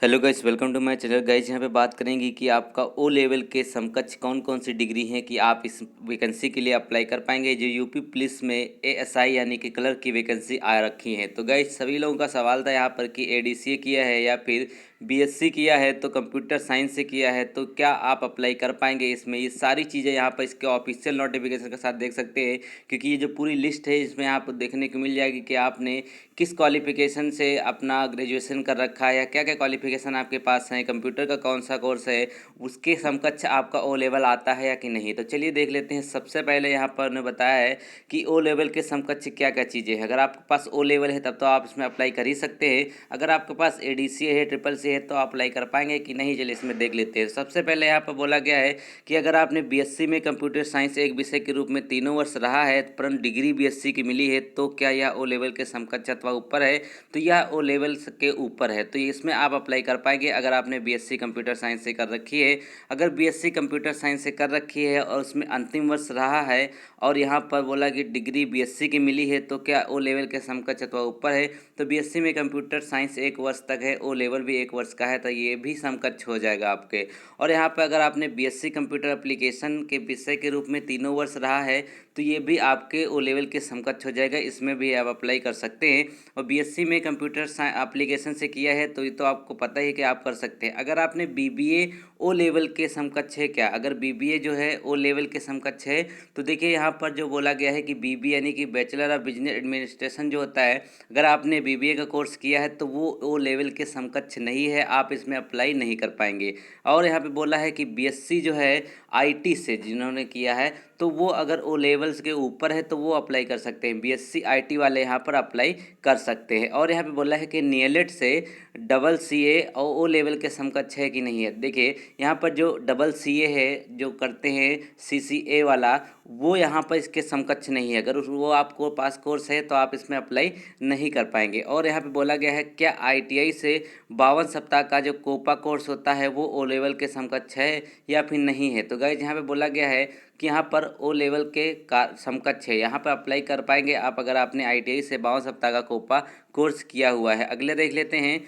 Hello guys, welcome to my channel. Guys यहाँ पे बात करेंगे कि आपका ओ लेवल के समकक्ष कौन कौन सी डिग्री हैं कि आप इस वैकेंसी के लिए अप्लाई कर पाएंगे जो यूपी पुलिस में एएसआई यानी कि क्लर्क की वैकेंसी आ रखी है। तो गाइस सभी लोगों का सवाल था यहाँ पर कि एडीसीए किया है या फिर बीएससी किया है तो कंप्यूटर साइंस से किया है तो क्या आप अप्लाई कर पाएंगे इसमें। ये सारी चीज़ें यहाँ पर इसके ऑफिशियल नोटिफिकेशन के साथ देख सकते हैं, क्योंकि ये जो पूरी लिस्ट है इसमें आप देखने को मिल जाएगी कि आपने किस क्वालिफिकेशन से अपना ग्रेजुएशन कर रखा है या क्या क्या क्वालिफिकेशन आपके पास है, कंप्यूटर का कौन सा कोर्स है, उसके समकक्ष आपका ओ लेवल आता है या कि नहीं। तो चलिए देख लेते हैं। सबसे पहले यहाँ पर उन्होंने बताया है कि ओ लेवल के समकक्ष क्या क्या चीज़ें हैं। अगर आपके पास ओ लेवल है तब तो आप इसमें अप्लाई कर ही सकते हैं। अगर आपके पास एडीसीए है, ट्रिपल सी है तो आप अप्लाई कर पाएंगे कि नहीं, चलिए इसमें देख लेते हैं। सबसे पहले यहाँ पर बोला गया है कि अगर आपने बीएससी में कंप्यूटर साइंस एक विषय के रूप में 3 वर्ष रहा है परंतु डिग्री बीएससी की मिली है तो क्या यह ओ लेवल के समकक्ष अथवा ऊपर है, तो यह ओ लेवल के ऊपर है तो इसमें आप अप्लाई कर पाएंगे अगर आपने बीएससी कंप्यूटर साइंस से कर रखी है। अगर बीएससी कंप्यूटर साइंस से कर रखी है और उसमें अंतिम वर्ष रहा है और यहाँ पर बोला कि डिग्री बीएससी की मिली है तो क्या ओ लेवल के समकक्ष अथवा ऊपर है, तो बीएससी में कंप्यूटर साइंस 1 वर्ष तक है, ओ लेवल भी 1 वर्ष का है तो ये भी समकक्ष हो जाएगा आपके। और यहाँ पर अगर आपने बीएससी कंप्यूटर एप्लीकेशन के विषय के रूप में 3 वर्ष रहा है तो ये भी आपके ओ लेवल के समकक्ष हो जाएगा, इसमें भी आप अप्लाई कर सकते हैं। और बीएससी में कंप्यूटर एप्लीकेशन से किया है तो ये तो आपको पता ही कि आप कर सकते हैं। अगर आपने बीबीए ओ लेवल के समकक्ष है क्या, अगर बीबीए जो है ओ लेवल के समकक्ष है तो देखिए यहाँ पर जो बोला गया है कि बीबीए यानी कि बैचलर ऑफ बिजनेस एडमिनिस्ट्रेशन जो होता है, अगर आपने बीबीए का कोर्स किया है तो वो ओ लेवल के समकक्ष नहीं है, आप इसमें अप्लाई नहीं कर पाएंगे। और यहाँ पे बोला है कि बीएससी जो है आईटी से जिन्होंने किया है तो वो अगर ओ लेवल्स के ऊपर है तो वो अप्लाई कर सकते हैं, बीएससी आईटी वाले यहाँ पर अप्लाई कर सकते हैं। और यहाँ पे बोला है कि नीलेट से डबल सीए और ओ लेवल के समकक्ष है कि नहीं है। देखिए यहाँ पर जो डबल सीए है जो करते हैं सीसीए वाला, वो यहाँ पर इसके समकक्ष नहीं है। अगर वो आपको पास कोर्स है तो आप इसमें अप्लाई नहीं कर पाएंगे। और यहाँ पे बोला गया है क्या आईटीआई से 52 सप्ताह का जो कोपा कोर्स होता है वो ओ लेवल के समकक्ष है या फिर नहीं है। तो गाइज यहाँ पे बोला गया है कि यहाँ पर ओ लेवल के का समकक्ष है, यहाँ पर अप्लाई कर पाएंगे आप अगर आपने आईटीआई से 52 सप्ताह का कोपा कोर्स किया हुआ है। अगले देख लेते हैं।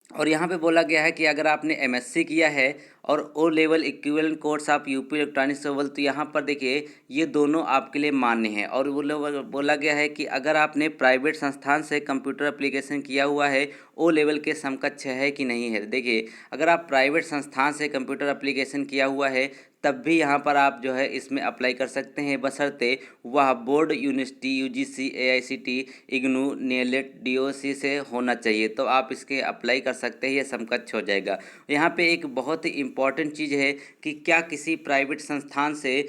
और यहाँ पे बोला गया है कि अगर आपने एमएससी किया है और ओ लेवल इक्विवेलेंट कोर्स आप यूपी इलेक्ट्रॉनिक्स लेवल, तो यहाँ पर देखिए ये दोनों आपके लिए मान्य हैं। और वो बोला गया है कि अगर आपने प्राइवेट संस्थान से कंप्यूटर एप्लीकेशन किया हुआ है ओ लेवल के समकक्ष है कि नहीं है। देखिए अगर आप प्राइवेट संस्थान से कंप्यूटर एप्लीकेशन किया हुआ है तब भी यहाँ पर आप जो है इसमें अप्लाई कर सकते हैं, बशर्ते वह board university UGC AICTE IGNOU NIELIT DOC से होना चाहिए तो आप इसके अप्लाई कर सकते हैं, ये समकक्ष हो जाएगा। यहाँ पे एक बहुत ही इम्पॉर्टेंट चीज़ है कि क्या किसी प्राइवेट संस्थान से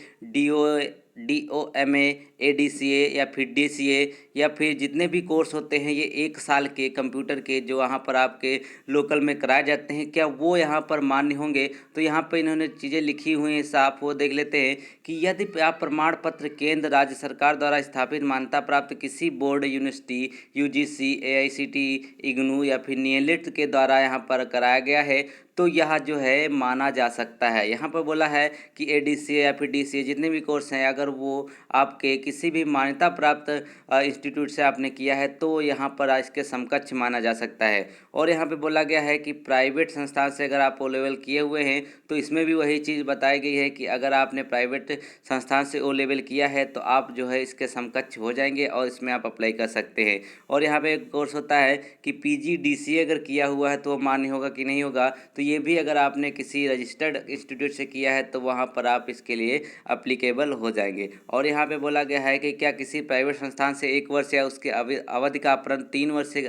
DOMA ADCA या फिर DCA या फिर जितने भी कोर्स होते हैं ये 1 साल के कंप्यूटर के जो वहाँ पर आपके लोकल में कराए जाते हैं, क्या वो यहाँ पर मान्य होंगे। तो यहाँ पर इन्होंने चीज़ें लिखी हुई हैं साफ, वो देख लेते हैं कि यदि आप प्रमाण पत्र केंद्र राज्य सरकार द्वारा स्थापित मान्यता प्राप्त किसी board university UGC AICTE IGNOU या फिर नीलेट के द्वारा यहाँ पर कराया गया है तो यह जो है माना जा सकता है। यहाँ पर बोला है कि एडीसीए या फिर डीसीए जितने भी कोर्स हैं अगर वो आपके किसी भी मान्यता प्राप्त इंस्टीट्यूट से आपने किया है तो यहाँ पर इसके समकक्ष माना जा सकता है। और यहाँ पे बोला गया है कि प्राइवेट संस्थान से अगर आप ओ लेवल किए हुए हैं तो इसमें भी वही चीज़ बताई गई है कि अगर आपने प्राइवेट संस्थान से ओ लेवल किया है तो आप जो है इसके समकक्ष हो जाएंगे और इसमें आप अप्लाई कर सकते हैं। और यहाँ पे एक कोर्स होता है कि PGDCA अगर किया हुआ है तो वो मान्य होगा कि नहीं होगा, तो ये भी अगर आपने किसी रजिस्टर्ड इंस्टीट्यूट से किया है तो वहाँ पर आप इसके लिए अप्लीकेबल हो जाएंगे। और यहाँ पे बोला गया है कि क्या किसी प्राइवेट संस्थान से 1 वर्ष या उसके अवधि का अपरंत 3 वर्ष से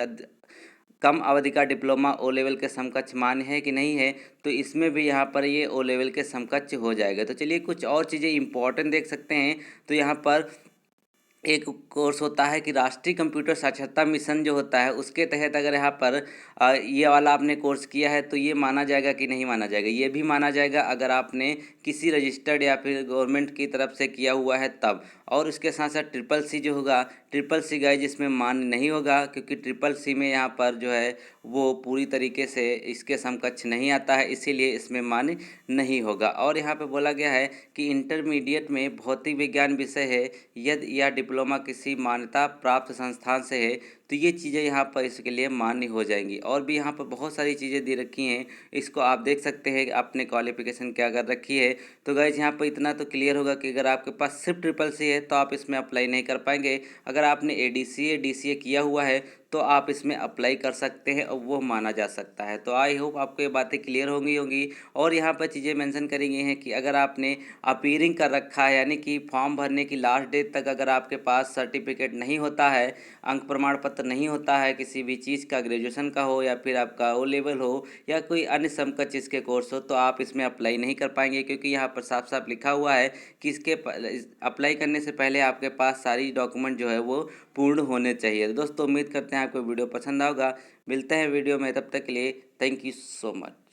कम अवधि का डिप्लोमा ओ लेवल के समकक्ष मान्य है कि नहीं है, तो इसमें भी यहाँ पर ये ओ लेवल के समकक्ष हो जाएगा। तो चलिए कुछ और चीज़ें इंपॉर्टेंट देख सकते हैं। तो यहाँ पर एक कोर्स होता है कि राष्ट्रीय कंप्यूटर साक्षरता मिशन जो होता है उसके तहत अगर यहाँ पर ये वाला आपने कोर्स किया है तो ये माना जाएगा कि नहीं माना जाएगा। ये भी माना जाएगा अगर आपने किसी रजिस्टर्ड या फिर गवर्नमेंट की तरफ से किया हुआ है तब। और उसके साथ साथ ट्रिपल सी जो होगा, ट्रिपल सी गाइज इसमें मान्य नहीं होगा क्योंकि ट्रिपल सी में यहाँ पर जो है वो पूरी तरीके से इसके समकक्ष नहीं आता है, इसीलिए इसमें मान्य नहीं होगा। और यहाँ पे बोला गया है कि इंटरमीडिएट में भौतिक विज्ञान विषय है यदि यह डिप्लोमा किसी मान्यता प्राप्त संस्थान से है तो ये चीज़ें यहाँ पर इसके लिए मान्य हो जाएंगी। और भी यहाँ पर बहुत सारी चीज़ें दे रखी हैं, इसको आप देख सकते हैं कि आपने क्वालिफिकेशन क्या कर रखी है। तो गाइज यहाँ पर इतना तो क्लियर होगा कि अगर आपके पास सिर्फ ट्रिपल सी है तो आप इसमें अप्लाई नहीं कर पाएंगे। अगर आपने एडीसीए डीसीए किया हुआ है तो आप इसमें अप्लाई कर सकते हैं और वो माना जा सकता है। तो आई होप आपको ये बातें क्लियर होंगी। और यहाँ पर चीज़ें मेंशन करी गई हैं कि अगर आपने अपीयरिंग कर रखा है, यानी कि फॉर्म भरने की लास्ट डेट तक अगर आपके पास सर्टिफिकेट नहीं होता है, अंक प्रमाण पत्र नहीं होता है किसी भी चीज़ का, ग्रेजुएशन का हो या फिर आपका ओ लेवल हो या कोई अन्य समकक्ष इसके कोर्स हो, तो आप इसमें अप्लाई नहीं कर पाएंगे। क्योंकि यहाँ पर साफ साफ लिखा हुआ है कि इसके अप्लाई करने से पहले आपके पास सारी डॉक्यूमेंट जो है वो पूर्ण होने चाहिए। तो दोस्तों उम्मीद करते हैं आपको वीडियो पसंद आएगा। मिलते हैं वीडियो में, तब तक के लिए थैंक यू सो मच।